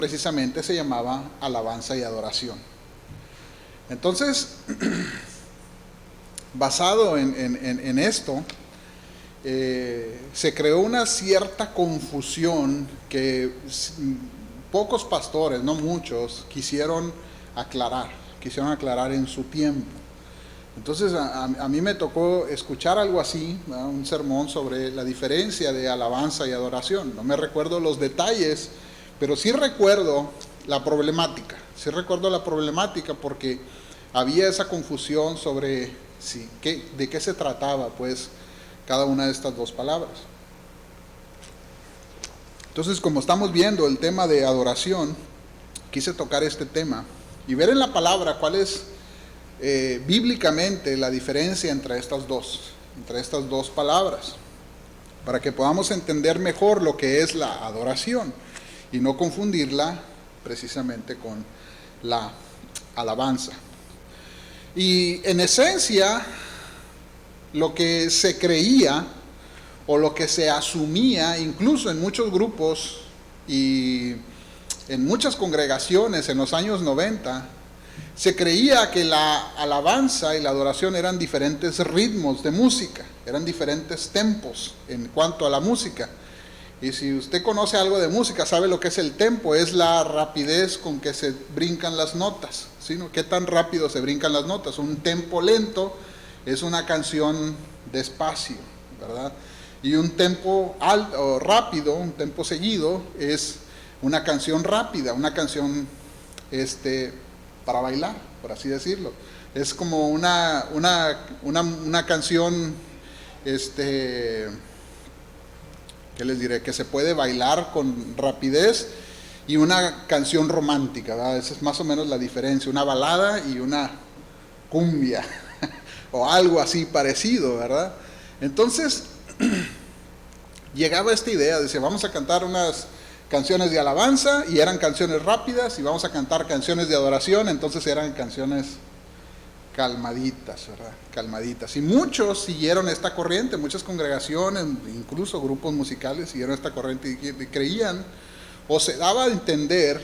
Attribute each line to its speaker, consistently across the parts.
Speaker 1: precisamente se llamaba alabanza y adoración. Entonces, basado en esto, se creó una cierta confusión que pocos pastores, no muchos, quisieron aclarar en su tiempo. Entonces a mí me tocó escuchar algo así, ¿verdad? Un sermón sobre la diferencia de alabanza y adoración. No me recuerdo los detalles, pero sí recuerdo la problemática. Sí recuerdo la problemática porque había esa confusión sobre de qué se trataba, pues, cada una de estas dos palabras. Entonces, como estamos viendo el tema de adoración, quise tocar este tema y ver en la palabra cuál es bíblicamente la diferencia entre estas dos palabras, para que podamos entender mejor lo que es la adoración y no confundirla precisamente con la alabanza. Y en esencia, lo que se creía o lo que se asumía, incluso en muchos grupos y en muchas congregaciones en los años 90, se creía que la alabanza y la adoración eran diferentes ritmos de música, eran diferentes tempos en cuanto a la música. Y si usted conoce algo de música, sabe lo que es el tempo, es la rapidez con que se brincan las notas, ¿sí? ¿Qué tan rápido se brincan las notas? Un tempo lento es una canción despacio, ¿verdad? Y un tempo alto o rápido, un tempo seguido, es una canción rápida, una canción para bailar, por así decirlo. Es como una canción, ¿qué les diré? Que se puede bailar con rapidez, y una canción romántica, ¿verdad? Esa es más o menos la diferencia, una balada y una cumbia, o algo así parecido, ¿verdad? Entonces, llegaba esta idea, decía, vamos a cantar unas canciones de alabanza, y eran canciones rápidas, y vamos a cantar canciones de adoración, entonces eran canciones calmaditas, ¿verdad? Calmaditas. Y muchos siguieron esta corriente, muchas congregaciones, incluso grupos musicales siguieron esta corriente y creían, o se daba a entender,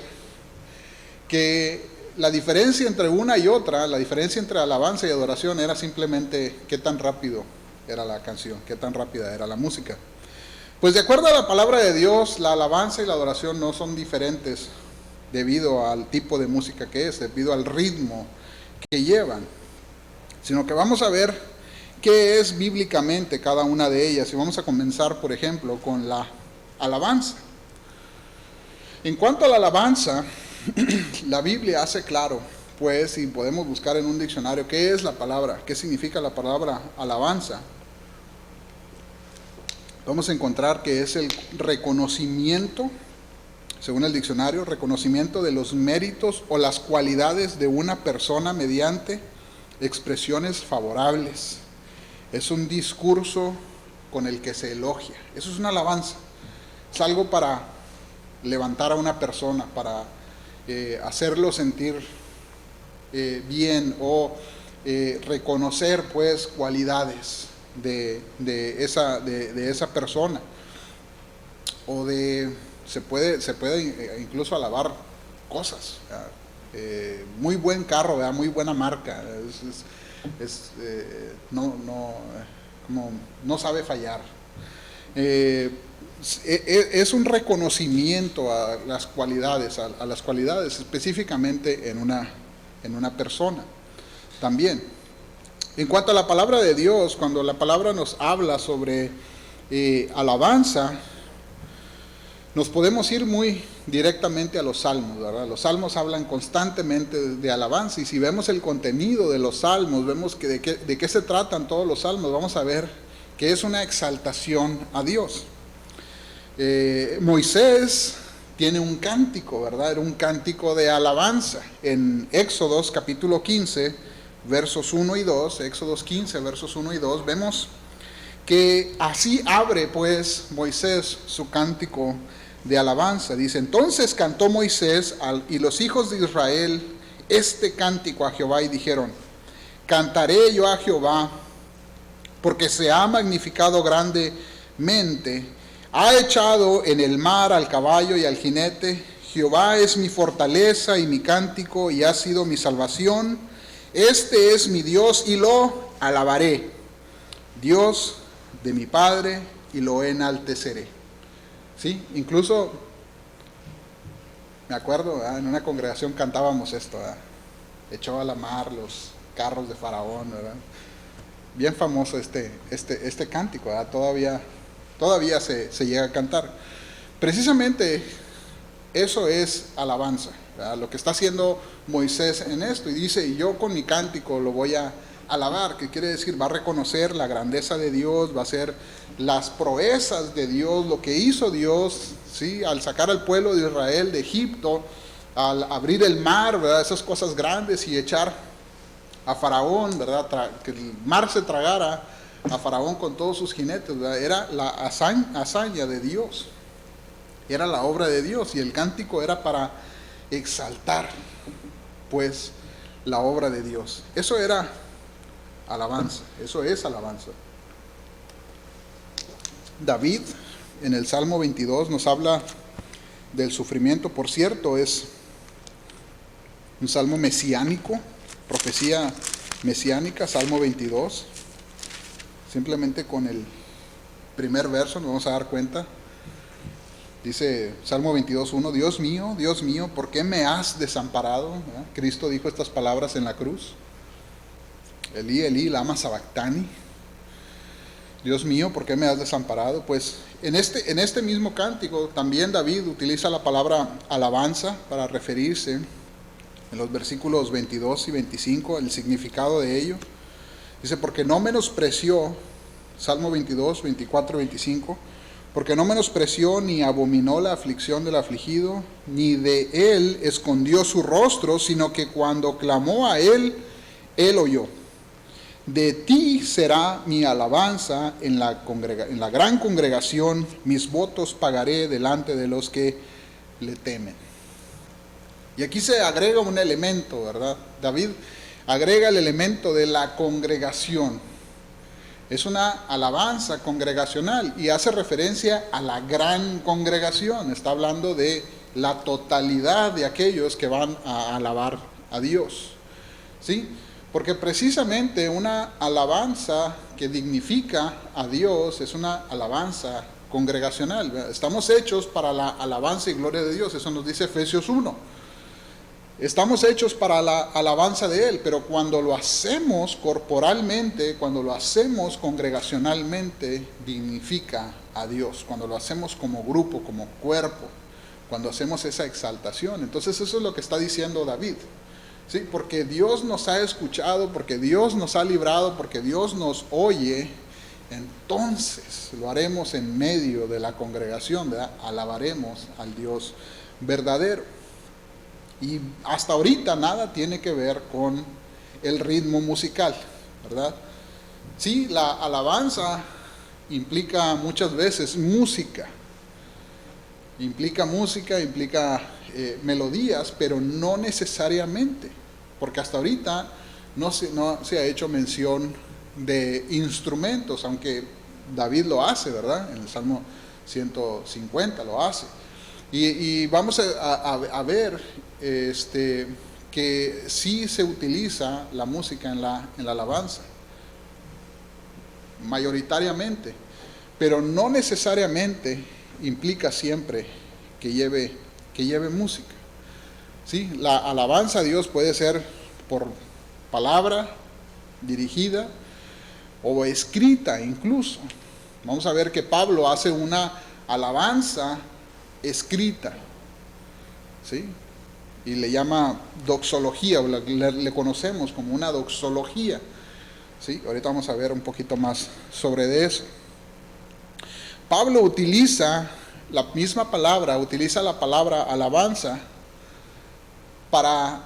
Speaker 1: que la diferencia entre una y otra, la diferencia entre alabanza y adoración era simplemente qué tan rápido era la canción, qué tan rápida era la música. Pues de acuerdo a la palabra de Dios, la alabanza y la adoración no son diferentes debido al tipo de música que es, debido al ritmo que llevan, sino que vamos a ver qué es bíblicamente cada una de ellas. Y vamos a comenzar, por ejemplo, con la alabanza. En cuanto a la alabanza, la Biblia hace claro, pues, y podemos buscar en un diccionario qué es la palabra, qué significa la palabra alabanza. Vamos a encontrar que es el reconocimiento, según el diccionario, reconocimiento de los méritos o las cualidades de una persona mediante expresiones favorables. Es un discurso con el que se elogia. Eso es una alabanza. Es algo para levantar a una persona, para hacerlo sentir bien, o reconocer, pues, cualidades de esa persona, o se puede incluso alabar cosas, muy buen carro, ¿verdad? Muy buena marca, no sabe fallar. Es un reconocimiento a las cualidades, específicamente en una persona. También, en cuanto a la palabra de Dios, cuando la palabra nos habla sobre alabanza, nos podemos ir muy directamente a los salmos, ¿verdad? Los salmos hablan constantemente de alabanza, y si vemos el contenido de los salmos, vemos que de qué se tratan todos los salmos. Vamos a ver que es una exaltación a Dios. Moisés tiene un cántico, ¿verdad? Era un cántico de alabanza. En Éxodos capítulo 15, versos 1 y 2, Éxodos 15, versos 1 y 2, vemos que así abre, pues, Moisés su cántico de alabanza. Dice: entonces cantó Moisés y los hijos de Israel este cántico a Jehová, y dijeron: cantaré yo a Jehová, porque se ha magnificado grandemente, ha echado en el mar al caballo y al jinete. Jehová es mi fortaleza y mi cántico y ha sido mi salvación. Este es mi Dios y lo alabaré. Dios de mi Padre y lo enalteceré. ¿Sí? Incluso, me acuerdo, ¿verdad? En una congregación cantábamos esto, ¿verdad? Echó a la mar los carros de Faraón, ¿verdad? Bien famoso este cántico, ¿verdad? Todavía se llega a cantar. Precisamente eso es alabanza, ¿verdad? Lo que está haciendo Moisés en esto, y dice, yo con mi cántico lo voy a alabar, que quiere decir, va a reconocer la grandeza de Dios, va a hacer las proezas de Dios, lo que hizo Dios, ¿sí? Al sacar al pueblo de Israel de Egipto, al abrir el mar, ¿verdad? Esas cosas grandes, y echar a Faraón, ¿verdad? Que el mar se tragara a Faraón con todos sus jinetes, ¿verdad? Era la hazaña de Dios, era la obra de Dios, y el cántico era para exaltar, pues, la obra de Dios. Eso era alabanza, eso es alabanza. David, en el Salmo 22, nos habla del sufrimiento. Por cierto, es un salmo mesiánico, profecía mesiánica, Salmo 22. Simplemente con el primer verso nos vamos a dar cuenta. Dice Salmo 22:1, Dios mío, ¿por qué me has desamparado? ¿verdad? Cristo dijo estas palabras en la cruz. Elí, Elí, lama sabactani. Dios mío, ¿por qué me has desamparado? Pues en este mismo cántico también David utiliza la palabra alabanza para referirse en los versículos 22 y 25, el significado de ello. Dice, porque no menospreció, Salmo 22, 24 y 25, porque no menospreció ni abominó la aflicción del afligido, ni de él escondió su rostro, sino que cuando clamó a él oyó. De ti será mi alabanza en la gran congregación, mis votos pagaré delante de los que le temen. Y aquí se agrega un elemento, ¿verdad? David agrega el elemento de la congregación. Es una alabanza congregacional y hace referencia a la gran congregación. Está hablando de la totalidad de aquellos que van a alabar a Dios. ¿Sí? Porque precisamente una alabanza que dignifica a Dios es una alabanza congregacional. Estamos hechos para la alabanza y gloria de Dios. Eso nos dice Efesios 1. Estamos hechos para la alabanza de Él, pero cuando lo hacemos corporalmente, cuando lo hacemos congregacionalmente, dignifica a Dios. Cuando lo hacemos como grupo, como cuerpo, cuando hacemos esa exaltación. Entonces eso es lo que está diciendo David. ¿Sí? Porque Dios nos ha escuchado, porque Dios nos ha librado, porque Dios nos oye, entonces lo haremos en medio de la congregación, ¿verdad? Alabaremos al Dios verdadero. Y hasta ahorita nada tiene que ver con el ritmo musical, ¿verdad? Sí, la alabanza implica muchas veces música. Implica melodías, pero no necesariamente, porque hasta ahorita no se ha hecho mención de instrumentos, aunque David lo hace, ¿verdad? En el Salmo 150 lo hace. Y vamos a ver que sí se utiliza la música en la alabanza, mayoritariamente, pero no necesariamente implica siempre que lleve música. ¿Sí? La alabanza a Dios puede ser por palabra dirigida o escrita incluso. Vamos a ver que Pablo hace una alabanza escrita, ¿sí? Y le llama doxología, o le conocemos como una doxología, ¿sí? Ahorita vamos a ver un poquito más sobre eso. Pablo utiliza la misma palabra, utiliza la palabra alabanza para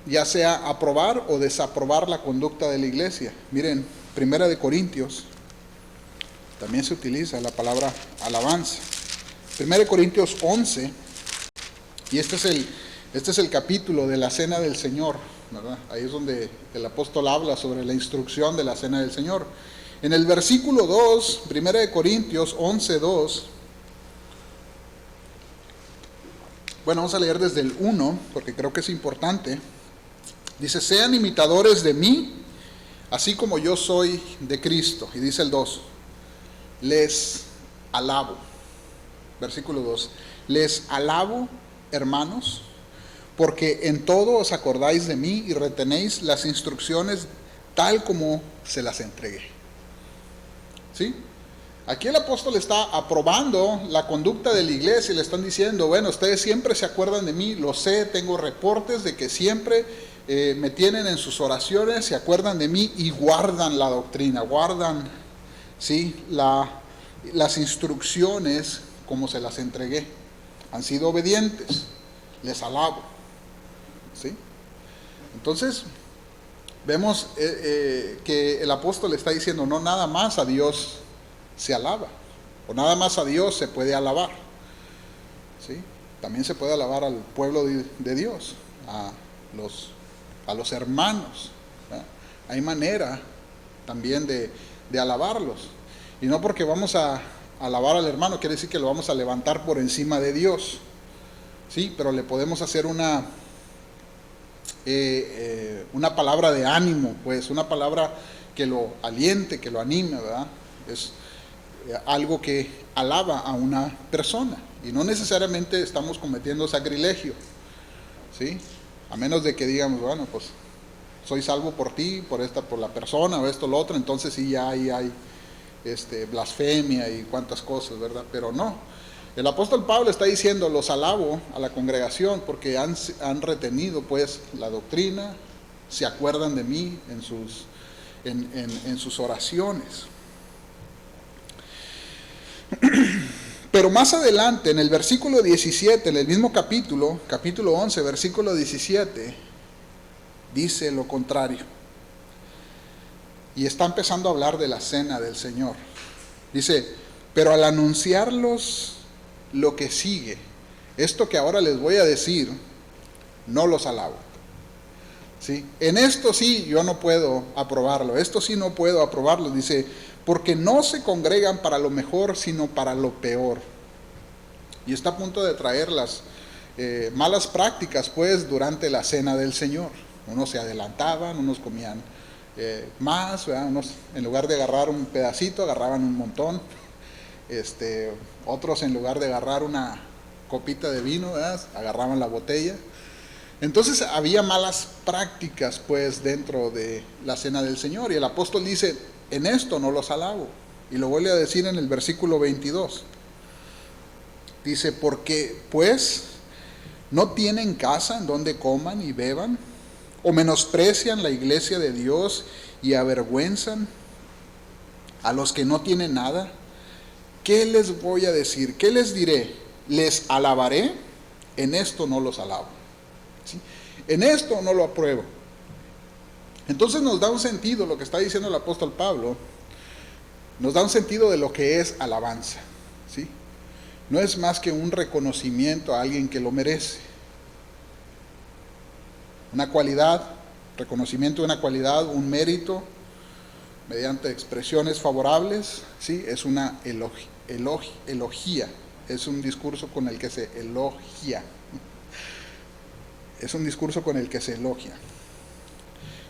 Speaker 1: ya sea aprobar o desaprobar la conducta de la iglesia. Miren, 1 Corintios, también se utiliza la palabra alabanza. 1 Corintios 11, y este es el capítulo de la Cena del Señor, ¿verdad? Ahí es donde el apóstol habla sobre la instrucción de la Cena del Señor. En el versículo 2, 1 Corintios 11, 2, Bueno, vamos a leer desde el 1, porque creo que es importante. Dice, sean imitadores de mí, así como yo soy de Cristo. Y dice el 2, les alabo. Versículo 2, les alabo, hermanos, porque en todo os acordáis de mí y retenéis las instrucciones tal como se las entregué. ¿Sí? Aquí el apóstol está aprobando la conducta de la iglesia y le están diciendo, bueno, ustedes siempre se acuerdan de mí, lo sé, tengo reportes de que siempre me tienen en sus oraciones, se acuerdan de mí y guardan la doctrina, guardan, ¿sí?, las instrucciones como se las entregué. Han sido obedientes, les alabo. ¿Sí? Entonces, vemos que el apóstol está diciendo, no nada más a Dios se alaba, o nada más a Dios se puede alabar. ¿Sí? También se puede alabar al pueblo de Dios, a los hermanos. ¿Verdad? Hay manera también de alabarlos. Y no porque vamos a alabar al hermano quiere decir que lo vamos a levantar por encima de Dios. Sí, pero le podemos hacer una palabra de ánimo, pues, una palabra que lo aliente, que lo anime, ¿verdad? Es algo que alaba a una persona y no necesariamente estamos cometiendo sacrilegio, ¿sí? A menos de que digamos, bueno, pues soy salvo por ti, por la persona o esto, lo otro, entonces sí ya hay blasfemia y cuantas cosas, ¿verdad? Pero no. El apóstol Pablo está diciendo, los alabo a la congregación porque han retenido pues la doctrina, se acuerdan de mí en sus oraciones. Pero más adelante, en el versículo 17, en el mismo capítulo 11, versículo 17, dice lo contrario. Y está empezando a hablar de la cena del Señor. Dice, pero al anunciarlos lo que sigue, esto que ahora les voy a decir, no los alabo. ¿Sí? En esto sí yo no puedo aprobarlo, esto sí no puedo aprobarlo, dice, porque no se congregan para lo mejor, sino para lo peor. Y está a punto de traer las malas prácticas, pues, durante la cena del Señor. Unos se adelantaban, unos comían más, ¿verdad? Unos en lugar de agarrar un pedacito, agarraban un montón. Otros en lugar de agarrar una copita de vino, ¿verdad?, agarraban la botella. Entonces había malas prácticas pues dentro de la cena del Señor, y el apóstol dice, en esto no los alabo, y lo vuelve a decir en el versículo 22. Dice, porque pues no tienen casa en donde coman y beban, o menosprecian la iglesia de Dios y avergüenzan a los que no tienen nada. ¿Qué les voy a decir? ¿Qué les diré? ¿Les alabaré? En esto no los alabo. ¿Sí? En esto no lo apruebo. Entonces nos da un sentido lo que está diciendo el apóstol Pablo, nos da un sentido de lo que es alabanza. ¿Sí? No es más que un reconocimiento a alguien que lo merece. Una cualidad, reconocimiento de una cualidad, un mérito, mediante expresiones favorables, ¿sí? Es una elogía, es un discurso con el que se elogia. Es un discurso con el que se elogia.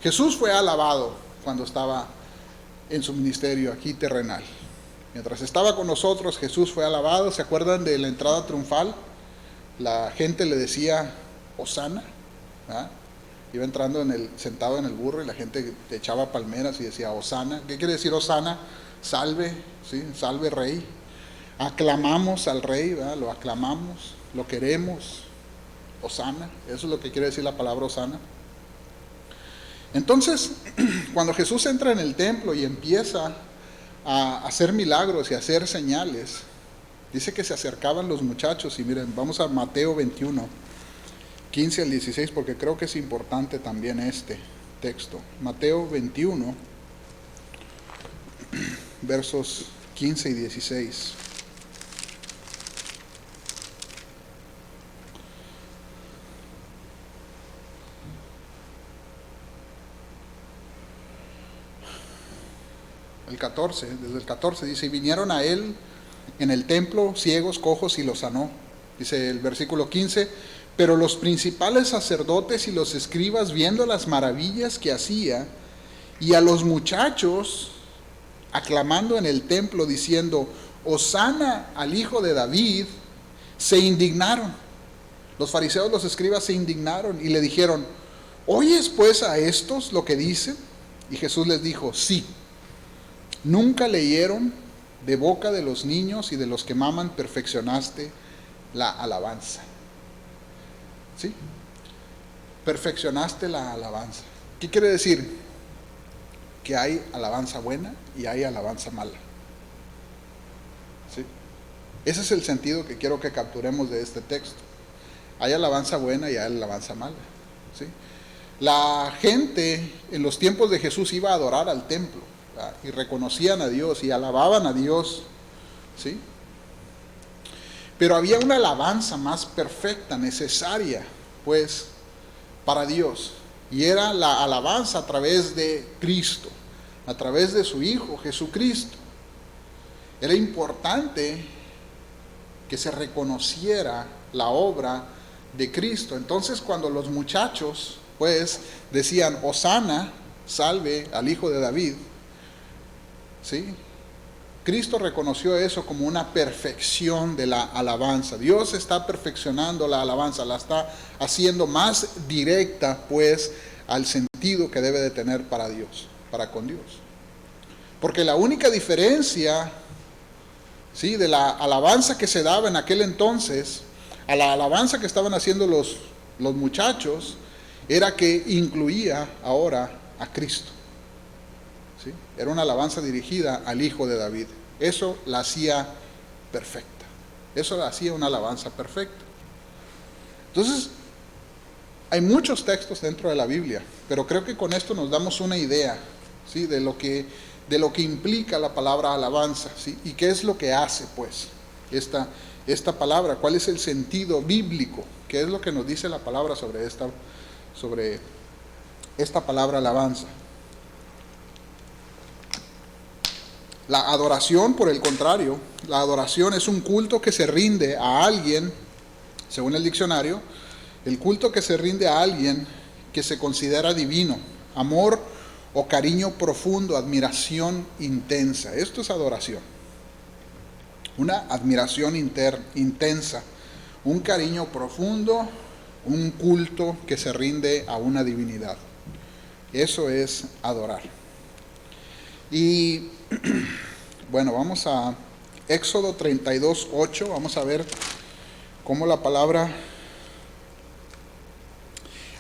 Speaker 1: Jesús fue alabado cuando estaba en su ministerio aquí terrenal. Mientras estaba con nosotros, Jesús fue alabado. ¿Se acuerdan de la entrada triunfal? La gente le decía, Hosana. ¿Ah? Iba entrando sentado en el burro y la gente echaba palmeras y decía, Hosana. ¿Qué quiere decir Hosana? Salve, ¿sí? Salve Rey. Aclamamos al Rey, ¿verdad? Lo aclamamos, lo queremos. Hosana, eso es lo que quiere decir la palabra Hosana. Entonces, cuando Jesús entra en el templo y empieza a hacer milagros y a hacer señales, dice que se acercaban los muchachos, y miren, vamos a Mateo 21, 15 al 16, porque creo que es importante también este texto. Mateo 21, versos 15 y 16. El 14, desde el 14 dice, y vinieron a él en el templo ciegos, cojos, y los sanó. Dice el versículo 15, pero los principales sacerdotes y los escribas, viendo las maravillas que hacía, y a los muchachos aclamando en el templo diciendo, Hosana al hijo de David, se indignaron. Los fariseos, los escribas se indignaron y le dijeron, ¿oyes pues a estos lo que dicen? Y Jesús les dijo, sí. Nunca leyeron de boca de los niños y de los que maman perfeccionaste la alabanza. ¿Sí? Perfeccionaste la alabanza. ¿Qué quiere decir? Que hay alabanza buena y hay alabanza mala. ¿Sí? Ese es el sentido que quiero que capturemos de este texto. Hay alabanza buena y hay alabanza mala. ¿Sí? La gente en los tiempos de Jesús iba a adorar al templo, ¿verdad? Y reconocían a Dios y alababan a Dios. ¿Sí? Pero había una alabanza más perfecta, necesaria, pues, para Dios. Y era la alabanza a través de Cristo, a través de su Hijo Jesucristo. Era importante que se reconociera la obra de Cristo. Entonces, cuando los muchachos, pues, decían, Hosana, salve al Hijo de David, ¿sí? Cristo reconoció eso como una perfección de la alabanza. Dios está perfeccionando la alabanza, la está haciendo más directa, pues, al sentido que debe de tener para Dios, para con Dios. Porque la única diferencia, ¿sí?, de la alabanza que se daba en aquel entonces a la alabanza que estaban haciendo los muchachos, era que incluía ahora a Cristo. ¿Sí? Era una alabanza dirigida al Hijo de David. Eso la hacía perfecta. Eso la hacía una alabanza perfecta. Entonces, hay muchos textos dentro de la Biblia, pero creo que con esto nos damos una idea, ¿sí?, de lo que implica la palabra alabanza, ¿sí?, y qué es lo que hace, pues, esta palabra, cuál es el sentido bíblico, qué es lo que nos dice la palabra sobre esta palabra alabanza. La adoración, por el contrario, la adoración es un culto que se rinde a alguien, según el diccionario, el culto que se rinde a alguien que se considera divino, amor o cariño profundo, admiración intensa. Esto es adoración. Una admiración intensa, un cariño profundo, un culto que se rinde a una divinidad. Eso es adorar. Y bueno, vamos a Éxodo 32:8, vamos a ver cómo la palabra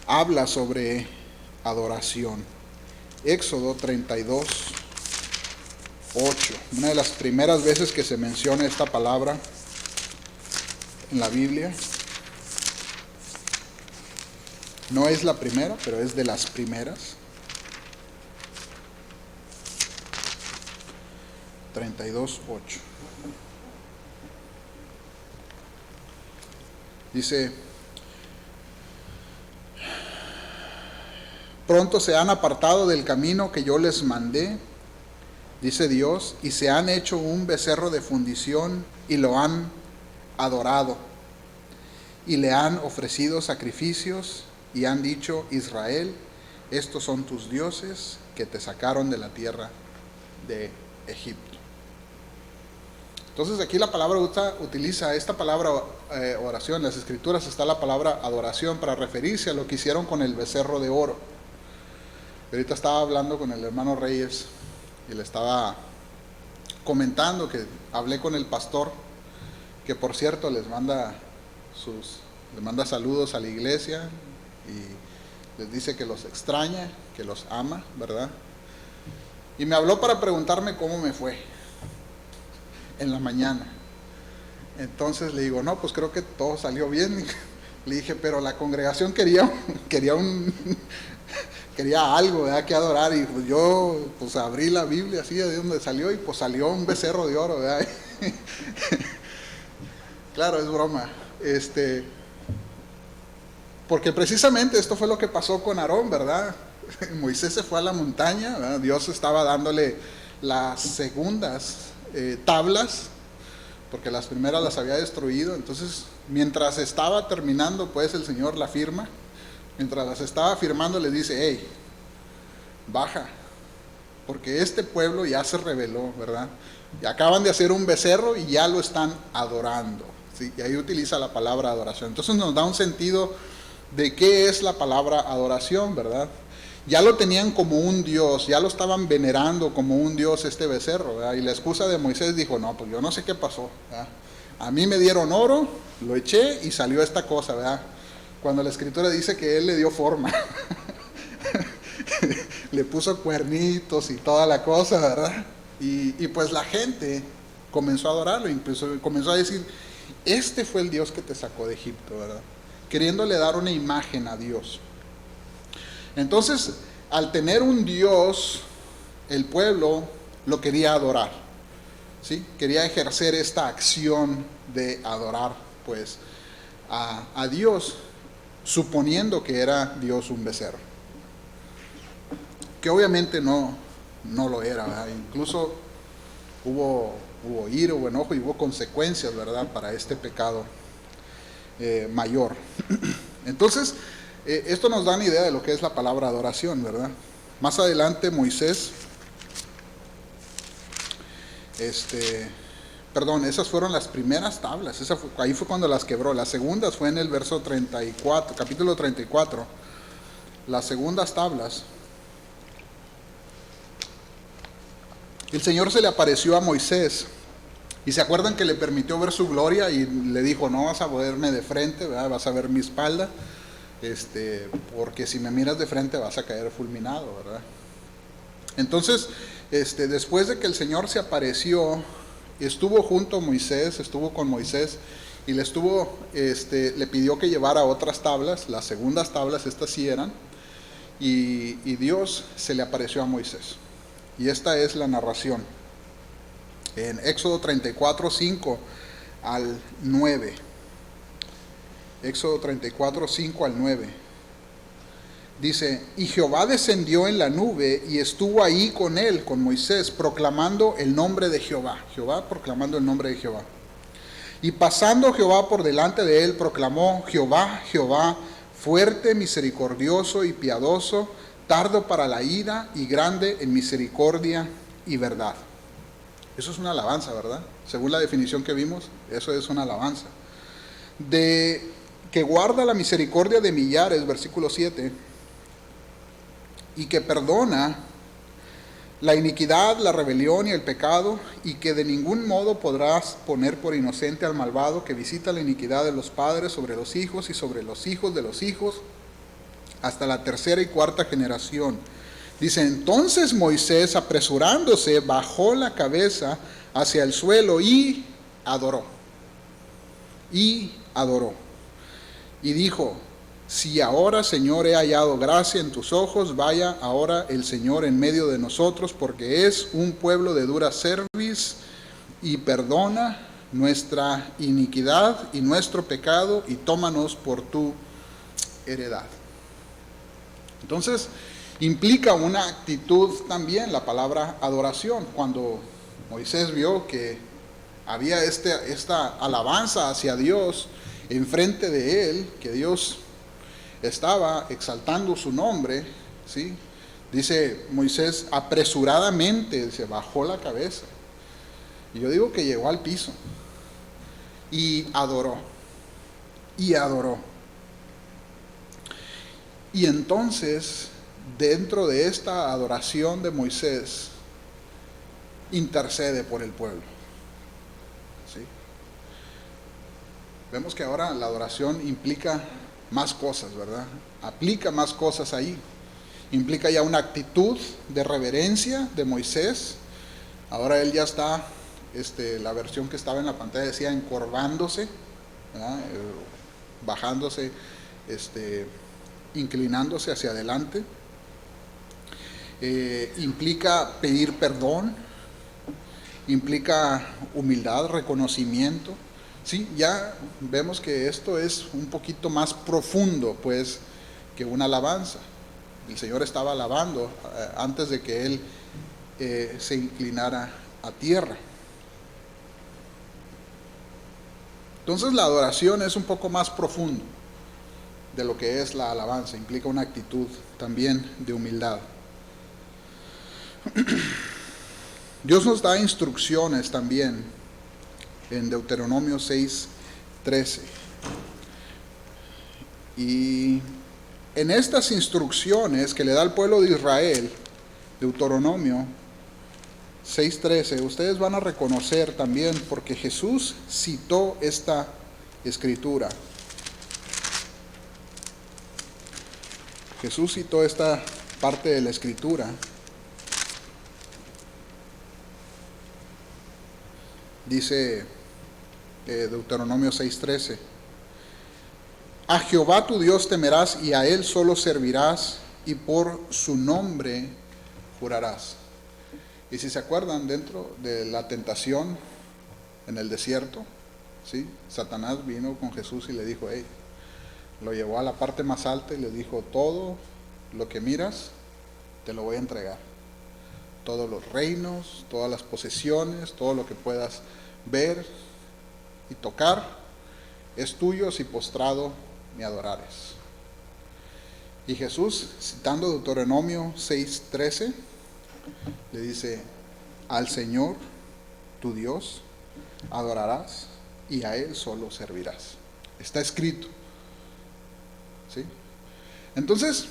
Speaker 1: habla sobre adoración. Éxodo 32:8, una de las primeras veces que se menciona esta palabra en la Biblia. No es la primera, pero es de las primeras. 32:8. Dice, pronto se han apartado del camino que yo les mandé, dice Dios, y se han hecho un becerro de fundición y lo han adorado, y le han ofrecido sacrificios y han dicho, Israel, estos son tus dioses que te sacaron de la tierra de Egipto. Entonces aquí la palabra utiliza esta palabra oración. En las escrituras está la palabra adoración para referirse a lo que hicieron con el becerro de oro. Ahorita estaba hablando con el hermano Reyes y le estaba comentando que hablé con el pastor, que por cierto les manda saludos a la iglesia y les dice que los extraña, que los ama, ¿verdad? Y me habló para preguntarme cómo me fue en la mañana. Entonces le digo, no, pues creo que todo salió bien. Le dije, pero la congregación quería algo, ¿verdad?, que adorar, y pues yo pues abrí la Biblia así de donde salió y pues salió un becerro de oro, ¿verdad? Claro, es broma. Porque precisamente esto fue lo que pasó con Aarón, ¿verdad? Moisés se fue a la montaña, ¿verdad? Dios estaba dándole las segundas tablas, porque las primeras las había destruido. Entonces mientras estaba terminando, pues el Señor la firma. Mientras las estaba firmando, les dice: hey, baja, porque este pueblo ya se rebeló, ¿verdad? Y acaban de hacer un becerro y ya lo están adorando, ¿sí? Y ahí utiliza la palabra adoración. Entonces nos da un sentido de qué es la palabra adoración, ¿verdad? Ya lo tenían como un dios, ya lo estaban venerando como un dios este becerro, ¿verdad? Y la excusa de Moisés dijo: no, pues yo no sé qué pasó, ¿verdad? A mí me dieron oro, lo eché y salió esta cosa, ¿verdad? Cuando la escritura dice que él le dio forma. Le puso cuernitos y toda la cosa, ¿verdad? Y pues la gente comenzó a adorarlo, incluso comenzó a decir: este fue el Dios que te sacó de Egipto, ¿verdad? Queriéndole dar una imagen a Dios. Entonces, al tener un Dios, el pueblo lo quería adorar, ¿sí? Quería ejercer esta acción de adorar, pues, a Dios, suponiendo que era Dios un becerro, que obviamente no lo era, ¿verdad? Incluso hubo ira, hubo enojo y hubo consecuencias, ¿verdad?, para este pecado mayor. Entonces, esto nos da una idea de lo que es la palabra adoración, ¿verdad? Más adelante Moisés, esas fueron las primeras tablas, ahí fue cuando las quebró. Las segundas fue en el verso 34, capítulo 34, las segundas tablas. El Señor se le apareció a Moisés, y se acuerdan que le permitió ver su gloria y le dijo: no vas a verme de frente, ¿verdad? Vas a ver mi espalda, porque si me miras de frente vas a caer fulminado, ¿verdad? Entonces, después de que el Señor se apareció, estuvo junto a Moisés, estuvo con Moisés, y le pidió que llevara otras tablas, las segundas tablas, estas sí eran, y Dios se le apareció a Moisés. Y esta es la narración. En Éxodo 34, 5 al 9. Éxodo 34, 5 al 9. Dice: y Jehová descendió en la nube y estuvo ahí con él, con Moisés, proclamando el nombre de Jehová. Jehová proclamando el nombre de Jehová. Y pasando Jehová por delante de él, proclamó: Jehová, Jehová, fuerte, misericordioso y piadoso, tardo para la ira y grande en misericordia y verdad. Eso es una alabanza, ¿verdad? Según la definición que vimos, eso es una alabanza. Que guarda la misericordia de millares, versículo 7, y que perdona la iniquidad, la rebelión y el pecado, y que de ningún modo podrás poner por inocente al malvado, que visita la iniquidad de los padres sobre los hijos y sobre los hijos de los hijos, hasta la tercera y cuarta generación. Dice: entonces Moisés, apresurándose, bajó la cabeza hacia el suelo y adoró. Y adoró. Y dijo: si ahora, Señor, he hallado gracia en tus ojos, vaya ahora el Señor en medio de nosotros, porque es un pueblo de dura cerviz, y perdona nuestra iniquidad y nuestro pecado, y tómanos por tu heredad. Entonces, implica una actitud también la palabra adoración. Cuando Moisés vio que había esta alabanza hacia Dios enfrente de él, que Dios estaba exaltando su nombre, ¿sí? Dice Moisés: apresuradamente se bajó la cabeza. Y yo digo que llegó al piso y adoró. Y adoró. Y entonces, dentro de esta adoración de Moisés, intercede por el pueblo, ¿sí? Vemos que ahora la adoración implica más cosas, ¿verdad? Aplica más cosas ahí. Implica ya una actitud de reverencia de Moisés. Ahora él ya está, la versión que estaba en la pantalla decía encorvándose, ¿verdad? Bajándose, inclinándose hacia adelante. Implica pedir perdón, implica humildad, reconocimiento. Sí, ya vemos que esto es un poquito más profundo, pues, que una alabanza. El Señor estaba alabando antes de que Él se inclinara a tierra. Entonces la adoración es un poco más profundo de lo que es la alabanza, implica una actitud también de humildad. Dios nos da instrucciones también en Deuteronomio 6:13. Y en estas instrucciones que le da al pueblo de Israel, Deuteronomio 6:13, ustedes van a reconocer también, porque Jesús citó esta escritura. Jesús citó esta parte de la escritura. Dice Deuteronomio 6:13, a Jehová tu Dios temerás y a Él solo servirás y por su nombre jurarás. Y si se acuerdan, dentro de la tentación en el desierto, ¿sí? Satanás vino con Jesús y le dijo, hey, lo llevó a la parte más alta y le dijo, todo lo que miras te lo voy a entregar. Todos los reinos, todas las posesiones, todo lo que puedas ver y tocar es tuyo si postrado me adorares. Y Jesús, citando Deuteronomio 6:13, le dice, al Señor tu Dios adorarás y a Él solo servirás. Está escrito, ¿sí? Entonces,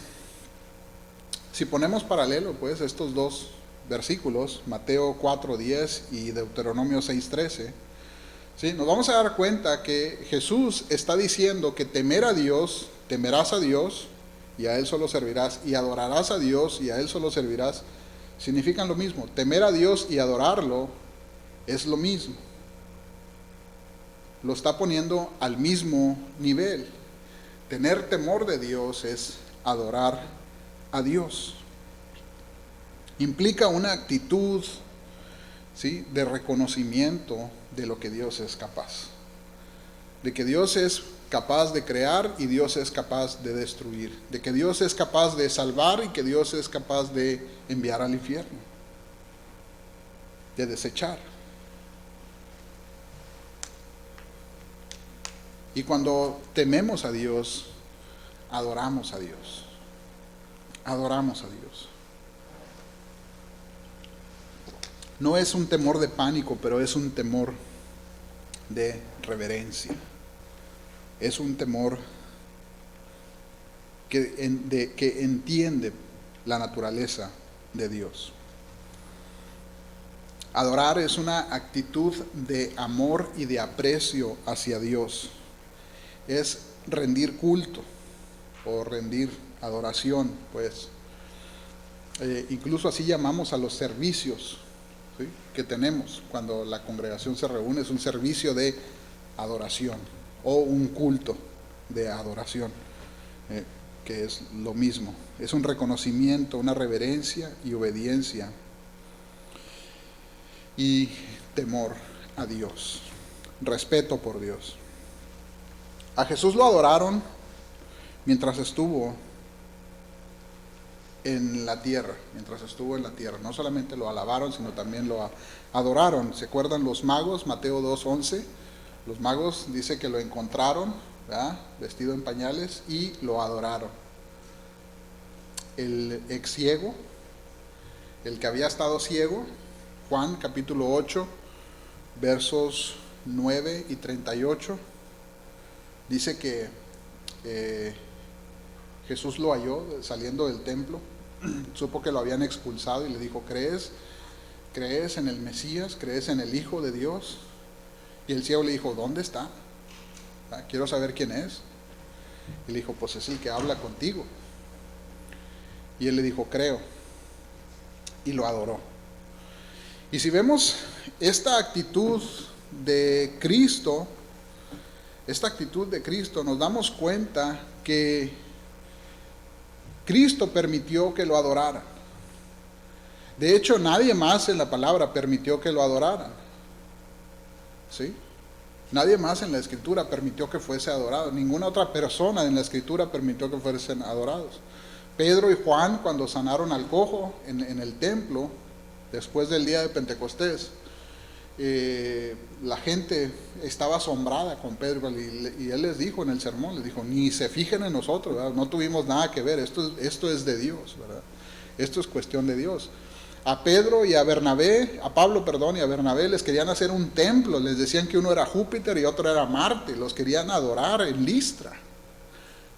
Speaker 1: si ponemos paralelo pues estos dos versículos, Mateo 4:10 y Deuteronomio 6:13, ¿sí? Nos vamos a dar cuenta que Jesús está diciendo que temer a Dios, temerás a Dios y a Él solo servirás, y adorarás a Dios y a Él solo servirás, significan lo mismo. Temer a Dios y adorarlo es lo mismo. Lo está poniendo al mismo nivel. Tener temor de Dios es adorar a Dios. Implica una actitud, ¿sí?, de reconocimiento de lo que Dios es capaz. De que Dios es capaz de crear y Dios es capaz de destruir. De que Dios es capaz de salvar y que Dios es capaz de enviar al infierno. De desechar. Y cuando tememos a Dios, adoramos a Dios. Adoramos a Dios. No es un temor de pánico, pero es un temor de reverencia. Es un temor que entiende la naturaleza de Dios. Adorar es una actitud de amor y de aprecio hacia Dios. Es rendir culto o rendir adoración, pues. Incluso así llamamos a los servicios, ¿sí?, que tenemos cuando la congregación se reúne. Es un servicio de adoración o un culto de adoración, que es lo mismo. Es un reconocimiento, una reverencia y obediencia y temor a Dios, respeto por Dios. A Jesús lo adoraron mientras estuvo en la tierra, No solamente lo alabaron, sino también lo adoraron. ¿Se acuerdan los magos? Mateo 2:11. Los magos dice que lo encontraron, ¿verdad?, vestido en pañales, y lo adoraron. El ex ciego, el que había estado ciego, Juan capítulo 8, versos 9 y 38, dice que Jesús lo halló saliendo del templo, supo que lo habían expulsado y le dijo, ¿crees en el Mesías? ¿Crees en el Hijo de Dios? Y el ciego le dijo, ¿dónde está? Quiero saber quién es. Y le dijo, pues es el que habla contigo. Y él le dijo, creo. Y lo adoró. Y si vemos esta actitud de Cristo, nos damos cuenta que Cristo permitió que lo adoraran. De hecho, nadie más en la palabra permitió que lo adoraran. ¿Sí? Nadie más en la Escritura permitió que fuese adorado. Ninguna otra persona en la Escritura permitió que fuesen adorados. Pedro y Juan, cuando sanaron al cojo en el templo, después del día de Pentecostés, la gente estaba asombrada con Pedro y él les dijo en el sermón, les dijo, ni se fijen en nosotros, ¿verdad? No tuvimos nada que ver, esto es de Dios, ¿verdad? Esto es cuestión de Dios. A Pedro y a Bernabé, a Pablo, perdón, y a Bernabé les querían hacer un templo, les decían que uno era Júpiter y otro era Marte, los querían adorar en Listra,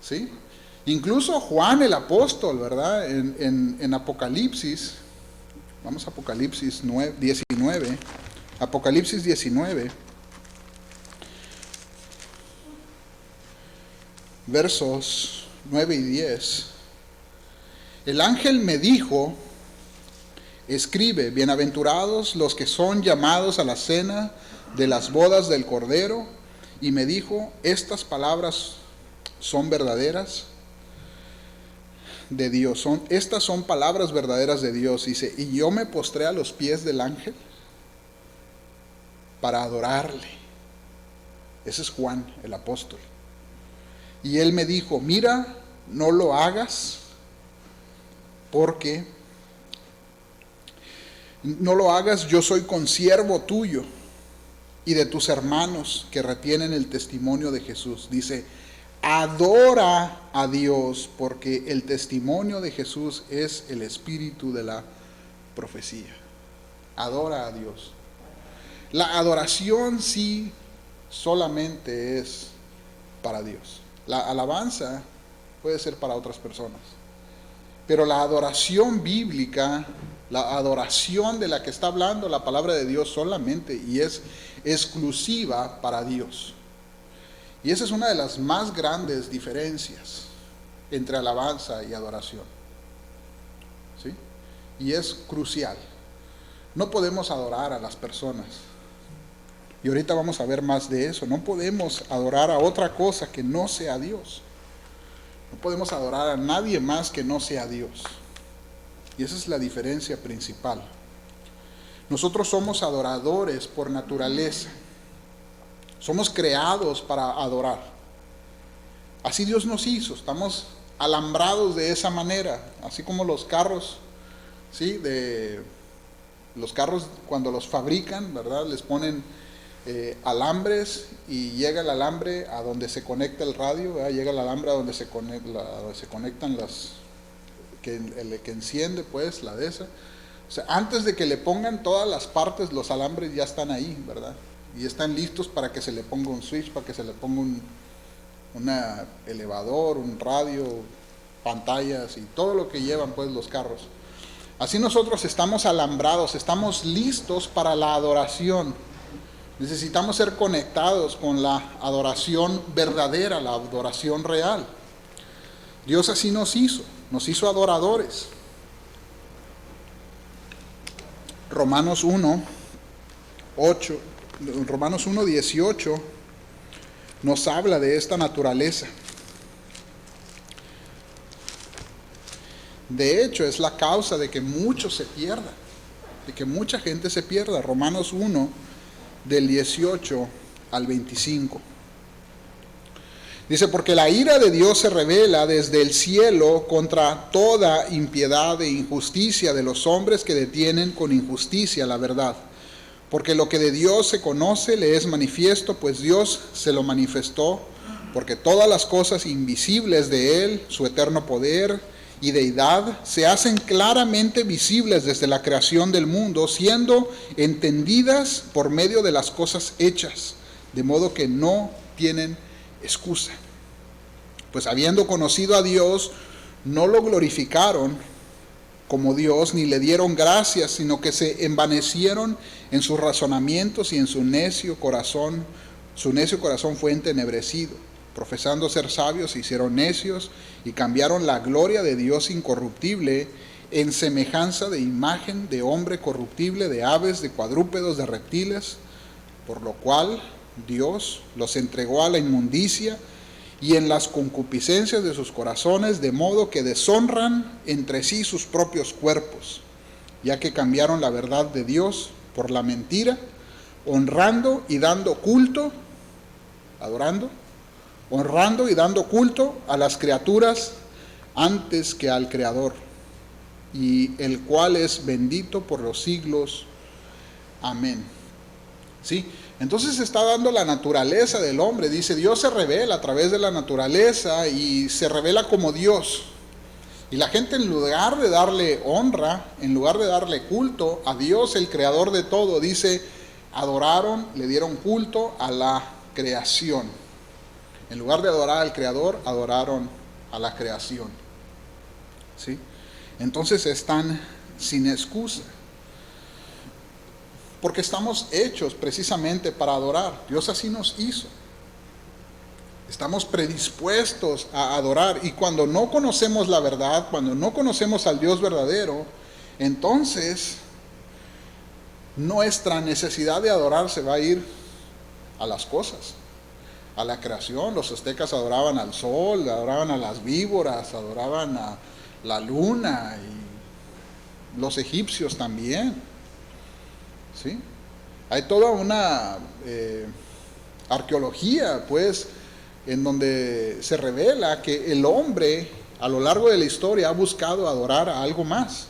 Speaker 1: ¿sí? Incluso Juan el apóstol, ¿verdad? En Apocalipsis, vamos a Apocalipsis 19, Apocalipsis 19, versos 9 y 10. El ángel me dijo, escribe, bienaventurados los que son llamados a la cena de las bodas del Cordero, y me dijo, estas palabras son verdaderas de Dios, estas son palabras verdaderas de Dios. Dice, y yo me postré a los pies del ángel para adorarle. Ese es Juan el apóstol. Y él me dijo, mira, no lo hagas, porque no lo hagas, yo soy consiervo tuyo y de tus hermanos que retienen el testimonio de Jesús. Dice, adora a Dios, porque el testimonio de Jesús es el espíritu de la profecía. Adora a Dios. La adoración sí solamente es para Dios. La alabanza puede ser para otras personas, pero la adoración bíblica, la adoración de la que está hablando la palabra de Dios solamente y es exclusiva para Dios. Y esa es una de las más grandes diferencias entre alabanza y adoración, ¿sí? Y es crucial. No podemos adorar a las personas. Y ahorita vamos a ver más de eso. No podemos adorar a otra cosa que no sea Dios. No podemos adorar a nadie más que no sea Dios. Y esa es la diferencia principal. Nosotros somos adoradores por naturaleza. Somos creados para adorar. Así Dios nos hizo. Estamos alambrados de esa manera. Así como los carros, ¿sí? Los carros cuando los fabrican, ¿verdad? Les ponen alambres y llega el alambre a donde se conecta el radio, ¿verdad? Llega el alambre a donde se conectan las que enciende, pues, la de esa. O sea, antes de que le pongan todas las partes, los alambres ya están ahí, ¿verdad? Y están listos para que se le ponga un switch, para que se le ponga un elevador, un radio, pantallas y todo lo que llevan, pues, los carros. Así nosotros estamos alambrados, estamos listos para la adoración. Necesitamos ser conectados con la adoración verdadera, la adoración real. Dios así nos hizo adoradores. Romanos 1:18 nos habla de esta naturaleza. De hecho, es la causa de que muchos se pierdan, de que mucha gente se pierda. Romanos 1, del 18 al 25. Dice, porque la ira de Dios se revela desde el cielo contra toda impiedad e injusticia de los hombres que detienen con injusticia la verdad. Porque lo que de Dios se conoce le es manifiesto, pues Dios se lo manifestó, porque todas las cosas invisibles de Él, su eterno poder y deidad, se hacen claramente visibles desde la creación del mundo, siendo entendidas por medio de las cosas hechas, de modo que no tienen excusa. Pues habiendo conocido a Dios, no lo glorificaron como Dios, ni le dieron gracias, sino que se envanecieron en sus razonamientos y en su necio corazón fue entenebrecido. Profesando ser sabios, se hicieron necios y cambiaron la gloria de Dios incorruptible en semejanza de imagen de hombre corruptible, de aves, de cuadrúpedos, de reptiles, por lo cual Dios los entregó a la inmundicia y en las concupiscencias de sus corazones, de modo que deshonran entre sí sus propios cuerpos, ya que cambiaron la verdad de Dios por la mentira, honrando y dando culto a las criaturas antes que al Creador, y el cual es bendito por los siglos. Amén. ¿sí? Entonces se está dando la naturaleza del hombre. Dice, Dios se revela a través de la naturaleza y se revela como Dios. Y la gente, en lugar de darle honra, en lugar de darle culto a Dios, el creador de todo, dice, adoraron, le dieron culto a la creación. En lugar de adorar al creador, adoraron a la creación, ¿sí? Entonces están sin excusa, porque estamos hechos precisamente para adorar. Dios así nos hizo. Estamos predispuestos a adorar, y cuando no conocemos la verdad, cuando no conocemos al Dios verdadero, entonces nuestra necesidad de adorar se va a ir a las cosas, a la creación. Los aztecas adoraban al sol, adoraban a las víboras, adoraban a la luna, y los egipcios también, ¿sí? Hay toda una arqueología, pues, en donde se revela que el hombre a lo largo de la historia ha buscado adorar a algo más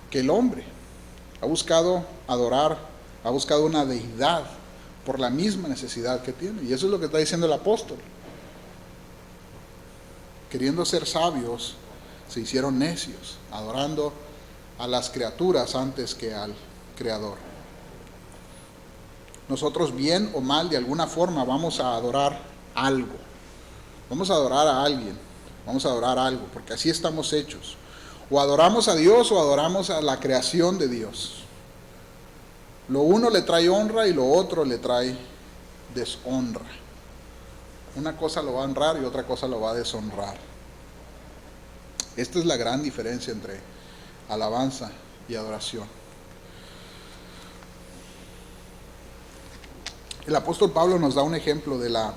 Speaker 1: que el hombre. Ha buscado adorar, ha buscado una deidad por la misma necesidad que tiene. Y eso es lo que está diciendo el apóstol. Queriendo ser sabios, se hicieron necios, adorando a las criaturas antes que al Creador. Nosotros, bien o mal, de alguna forma vamos a adorar algo. Vamos a adorar a alguien, vamos a adorar algo, porque así estamos hechos. O adoramos a Dios o adoramos a la creación de Dios. Lo uno le trae honra y lo otro le trae deshonra. Una cosa lo va a honrar y otra cosa lo va a deshonrar. Esta es la gran diferencia entre alabanza y adoración. El apóstol Pablo nos da un ejemplo de la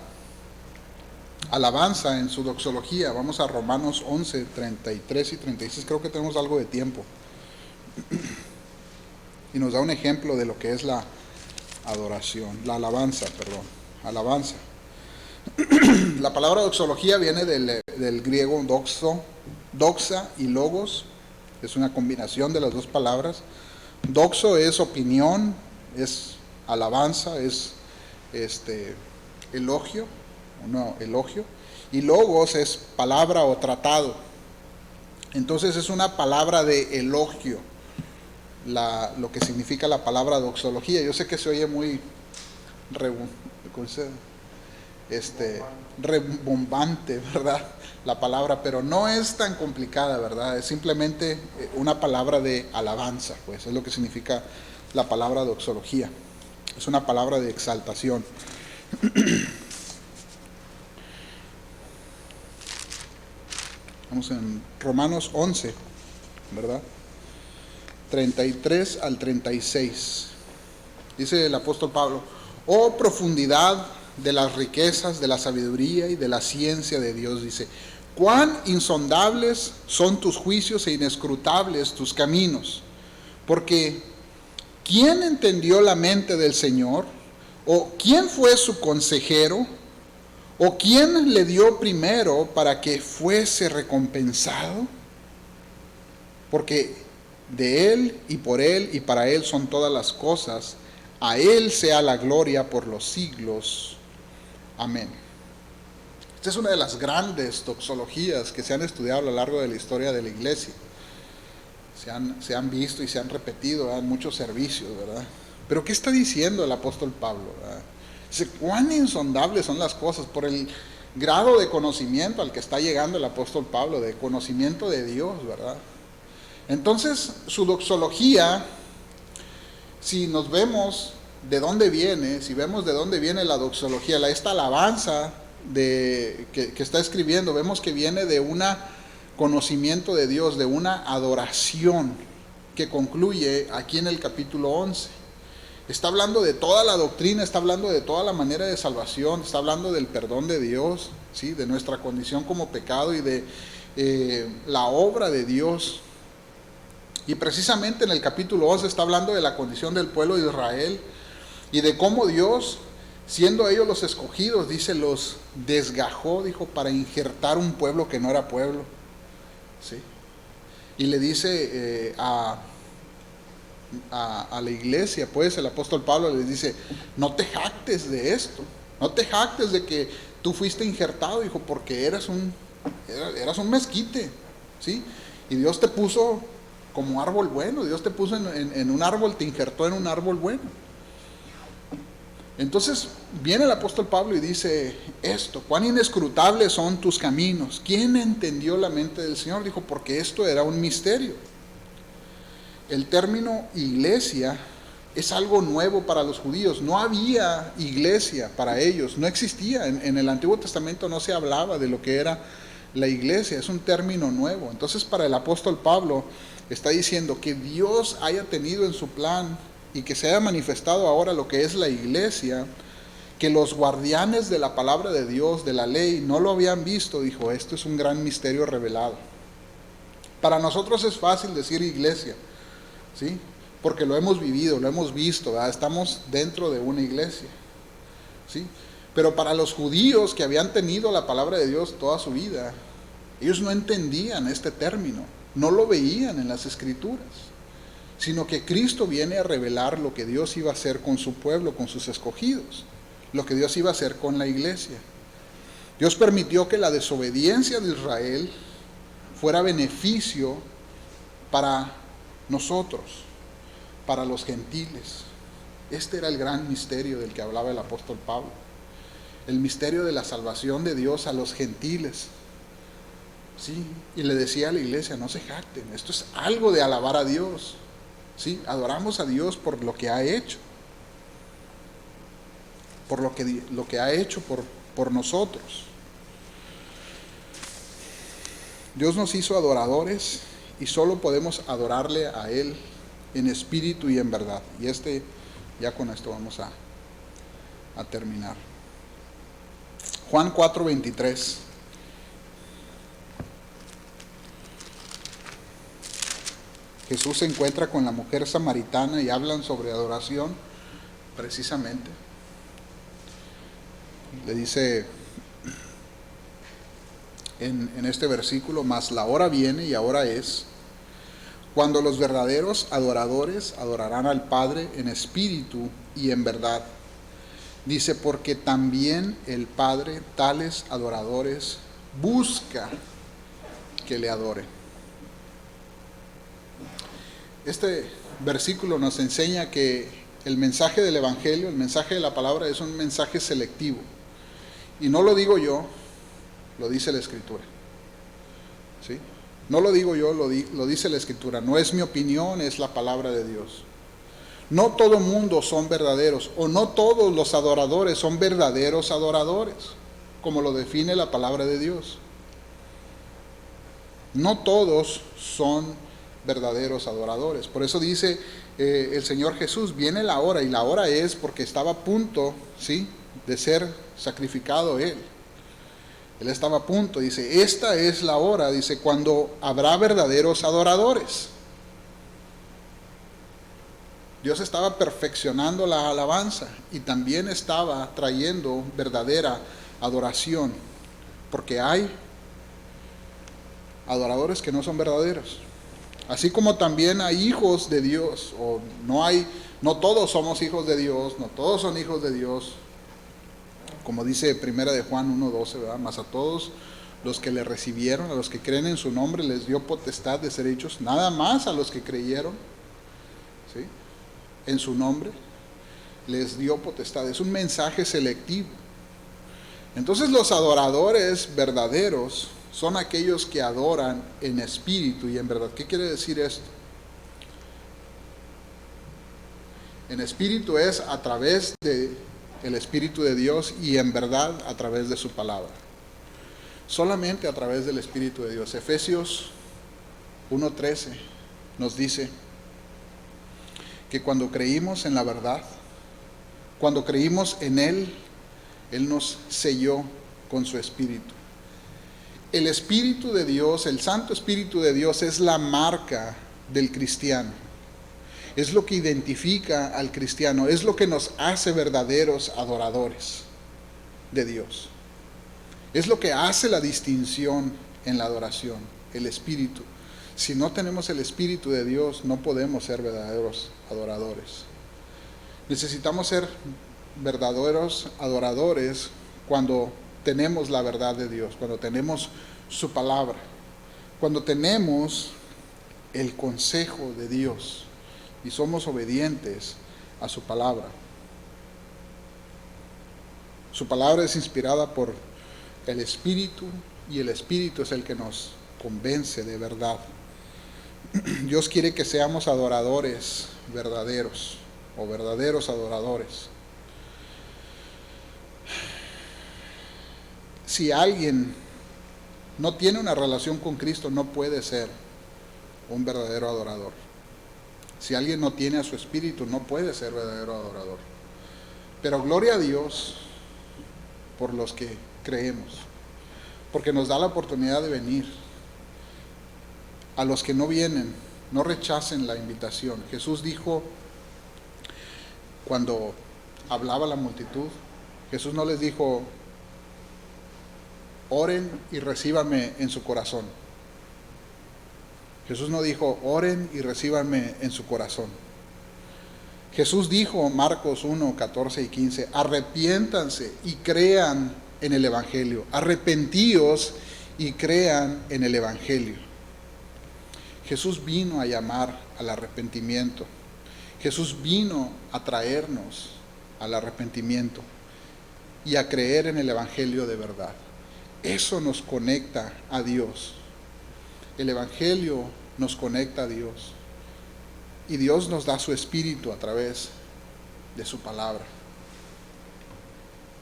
Speaker 1: alabanza en su doxología. Vamos a Romanos 11, 33 y 36. Creo que tenemos algo de tiempo. Y nos da un ejemplo de lo que es la adoración, la alabanza, perdón, alabanza. La palabra doxología viene del griego doxa y logos. Es una combinación de las dos palabras. Doxo es opinión, es alabanza, es elogio, y logos es palabra o tratado. Entonces es una palabra de elogio, lo que significa la palabra doxología. Yo sé que se oye muy rebombante, ¿verdad?, la palabra, pero no es tan complicada, ¿verdad? Es simplemente una palabra de alabanza, pues es lo que significa la palabra doxología. Es una palabra de exaltación. Vamos en Romanos 11, ¿verdad? 33 al 36. Dice el apóstol Pablo: oh profundidad de las riquezas, de la sabiduría y de la ciencia de Dios. Dice: cuán insondables son tus juicios e inescrutables tus caminos. Porque ¿quién entendió la mente del Señor? ¿O quién fue su consejero? ¿O quién le dio primero para que fuese recompensado? Porque de Él y por Él y para Él son todas las cosas. A Él sea la gloria por los siglos. Amén. Esta es una de las grandes doxologías que se han estudiado a lo largo de la historia de la iglesia. Se han visto y se han repetido, ¿verdad?, en muchos servicios, ¿verdad? Pero ¿qué está diciendo el apóstol Pablo, ¿verdad? Dice, cuán insondables son las cosas, por el grado de conocimiento al que está llegando el apóstol Pablo, de conocimiento de Dios, ¿verdad? Entonces, su doxología, si nos vemos de dónde viene, si vemos de dónde viene la doxología, esta alabanza que está escribiendo, vemos que viene de un conocimiento de Dios, de una adoración que concluye aquí en el capítulo 11. Está hablando de toda la doctrina, está hablando de toda la manera de salvación, está hablando del perdón de Dios, ¿sí?, de nuestra condición como pecado y de la obra de Dios. Y precisamente en el capítulo 11 está hablando de la condición del pueblo de Israel y de cómo Dios, siendo ellos los escogidos, dice, los desgajó, dijo, para injertar un pueblo que no era pueblo, ¿sí? Y le dice a la iglesia, pues el apóstol Pablo les dice, no te jactes de esto, no te jactes de que tú fuiste injertado, hijo, porque eras un mezquite, ¿sí? Y Dios te puso como árbol bueno, Dios te puso en un árbol, te injertó en un árbol bueno. Entonces viene el apóstol Pablo y dice esto, cuán inescrutables son tus caminos. ¿Quién entendió la mente del Señor? Dijo, porque esto era un misterio. El término iglesia es algo nuevo para los judíos. No había iglesia para ellos, no existía. En el Antiguo Testamento no se hablaba de lo que era la iglesia, es un término nuevo. Entonces para el apóstol Pablo está diciendo que Dios haya tenido en su plan y que se haya manifestado ahora lo que es la iglesia, que los guardianes de la palabra de Dios, de la ley, no lo habían visto. Dijo, esto es un gran misterio revelado. Para nosotros es fácil decir iglesia, ¿sí? Porque lo hemos vivido, lo hemos visto, ¿verdad? Estamos dentro de una iglesia, ¿sí? Pero para los judíos que habían tenido la palabra de Dios toda su vida, ellos no entendían este término, no lo veían en las escrituras, sino que Cristo viene a revelar lo que Dios iba a hacer con su pueblo, con sus escogidos, lo que Dios iba a hacer con la iglesia. Dios permitió que la desobediencia de Israel fuera beneficio para nosotros, para los gentiles. Este era el gran misterio del que hablaba el apóstol Pablo, el misterio de la salvación de Dios a los gentiles. Sí, y le decía a la iglesia, no se jacten, esto es algo de alabar a Dios. Sí, adoramos a Dios por lo que ha hecho, por lo que ha hecho por nosotros. Dios nos hizo adoradores y solo podemos adorarle a Él en espíritu y en verdad. Y ya con esto vamos a terminar. Juan 4:23. Jesús se encuentra con la mujer samaritana y hablan sobre adoración, precisamente. Le dice en este versículo, mas la hora viene y ahora es, cuando los verdaderos adoradores adorarán al Padre en espíritu y en verdad. Dice, porque también el Padre tales adoradores busca que le adoren. Este versículo nos enseña que el mensaje del Evangelio, el mensaje de la palabra, es un mensaje selectivo. Y no lo digo yo, lo dice la Escritura. ¿Sí? No lo digo yo, lo dice la Escritura. No es mi opinión, es la palabra de Dios. No todo mundo son verdaderos, o no todos los adoradores son verdaderos adoradores, como lo define la palabra de Dios. No todos son verdaderos adoradores. Por eso dice el Señor Jesús, viene la hora, y la hora es porque estaba a punto, ¿sí?, de ser sacrificado Él. Él estaba a punto, dice, esta es la hora, dice, cuando habrá verdaderos adoradores. Dios estaba perfeccionando la alabanza y también estaba trayendo verdadera adoración, porque hay adoradores que no son verdaderos. Así como también hay hijos de Dios, no todos somos hijos de Dios, no todos son hijos de Dios, como dice Primera de Juan 1:12, ¿verdad? Mas a todos los que le recibieron, a los que creen en su nombre, les dio potestad de ser hechos, nada más a los que creyeron, ¿sí?, en su nombre, les dio potestad. Es un mensaje selectivo. Entonces los adoradores verdaderos son aquellos que adoran en espíritu y en verdad. ¿Qué quiere decir esto? En espíritu es a través del Espíritu de Dios, y en verdad a través de su palabra. Solamente a través del Espíritu de Dios. Efesios 1:13 nos dice que cuando creímos en la verdad, cuando creímos en Él, Él nos selló con su Espíritu. El Espíritu de Dios, el Santo Espíritu de Dios, es la marca del cristiano. Es lo que identifica al cristiano, es lo que nos hace verdaderos adoradores de Dios. Es lo que hace la distinción en la adoración, el Espíritu. Si no tenemos el Espíritu de Dios, no podemos ser verdaderos adoradores. Necesitamos ser verdaderos adoradores cuando tenemos la verdad de Dios, cuando tenemos su palabra, cuando tenemos el consejo de Dios y somos obedientes a su palabra. Su palabra es inspirada por el Espíritu y el Espíritu es el que nos convence de verdad. Dios quiere que seamos adoradores verdaderos o verdaderos adoradores. Si alguien no tiene una relación con Cristo, no puede ser un verdadero adorador. Si alguien no tiene a su Espíritu, no puede ser verdadero adorador. Pero gloria a Dios por los que creemos, porque nos da la oportunidad de venir. A los que no vienen, no rechacen la invitación. Jesús dijo, cuando hablaba a la multitud, Jesús no les dijo, oren y recíbanme en su corazón. Jesús no dijo, oren y recíbanme en su corazón. Jesús dijo, Marcos 1, 14 y 15, arrepiéntanse y crean en el Evangelio. Arrepentíos y crean en el Evangelio. Jesús vino a llamar al arrepentimiento. Jesús vino a traernos al arrepentimiento y a creer en el Evangelio de verdad. Eso nos conecta a Dios. El Evangelio nos conecta a Dios. Y Dios nos da su Espíritu a través de su palabra.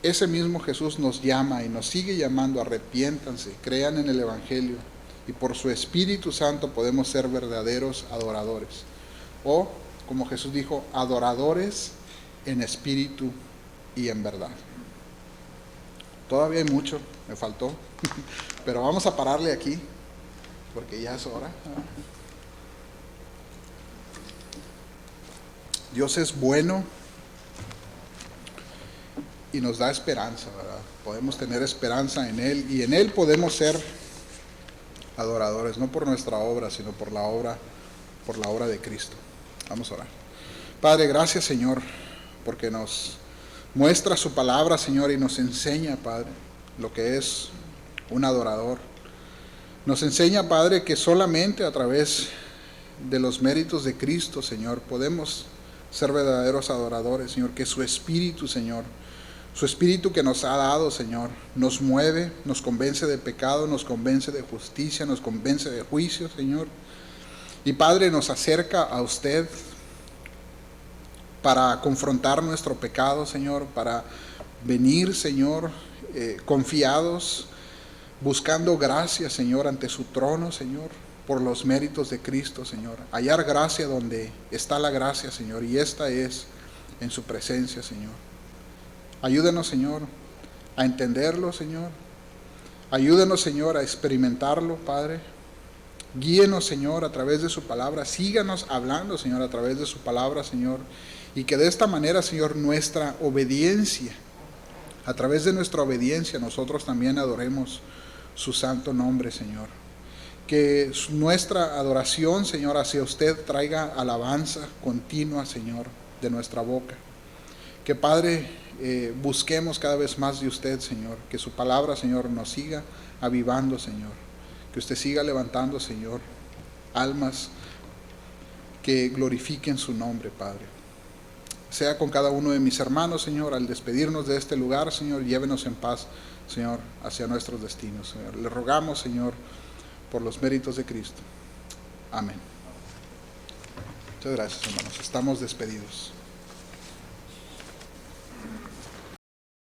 Speaker 1: Ese mismo Jesús nos llama y nos sigue llamando, arrepiéntanse, crean en el Evangelio. Y por su Espíritu Santo podemos ser verdaderos adoradores. O, como Jesús dijo, adoradores en espíritu y en verdad. Todavía hay mucho, me faltó. Pero vamos a pararle aquí, porque ya es hora. Dios es bueno y nos da esperanza, ¿verdad? Podemos tener esperanza en Él y en Él podemos ser adoradores, no por nuestra obra, sino por la obra de Cristo. Vamos a orar. Padre, gracias, Señor, porque nos muestra su palabra, Señor, y nos enseña, Padre, lo que es un adorador. Nos enseña, Padre, que solamente a través de los méritos de Cristo, Señor, podemos ser verdaderos adoradores, Señor, que su Espíritu, Señor, su Espíritu que nos ha dado, Señor, nos mueve, nos convence de pecado, nos convence de justicia, nos convence de juicio, Señor. Y Padre, nos acerca a usted para confrontar nuestro pecado, Señor, para venir, Señor, confiados, buscando gracia, Señor, ante su trono, Señor, por los méritos de Cristo, Señor. Hallar gracia donde está la gracia, Señor, y esta es en su presencia, Señor. Ayúdanos, Señor, a entenderlo, Señor. Ayúdanos, Señor, a experimentarlo, Padre. Guíenos, Señor, a través de su palabra. Síganos hablando, Señor, a través de su palabra, Señor. Y que de esta manera, Señor, nuestra obediencia, a través de nuestra obediencia, nosotros también adoremos su santo nombre, Señor. Que nuestra adoración, Señor, hacia usted traiga alabanza continua, Señor, de nuestra boca. Que, Padre, busquemos cada vez más de usted, Señor. Que su palabra, Señor, nos siga avivando, Señor. Que usted siga levantando, Señor, almas que glorifiquen su nombre, Padre. Sea con cada uno de mis hermanos, Señor, al despedirnos de este lugar, Señor, llévenos en paz, Señor, hacia nuestros destinos, Señor. Le rogamos, Señor, por los méritos de Cristo. Amén. Muchas gracias, hermanos. Estamos despedidos.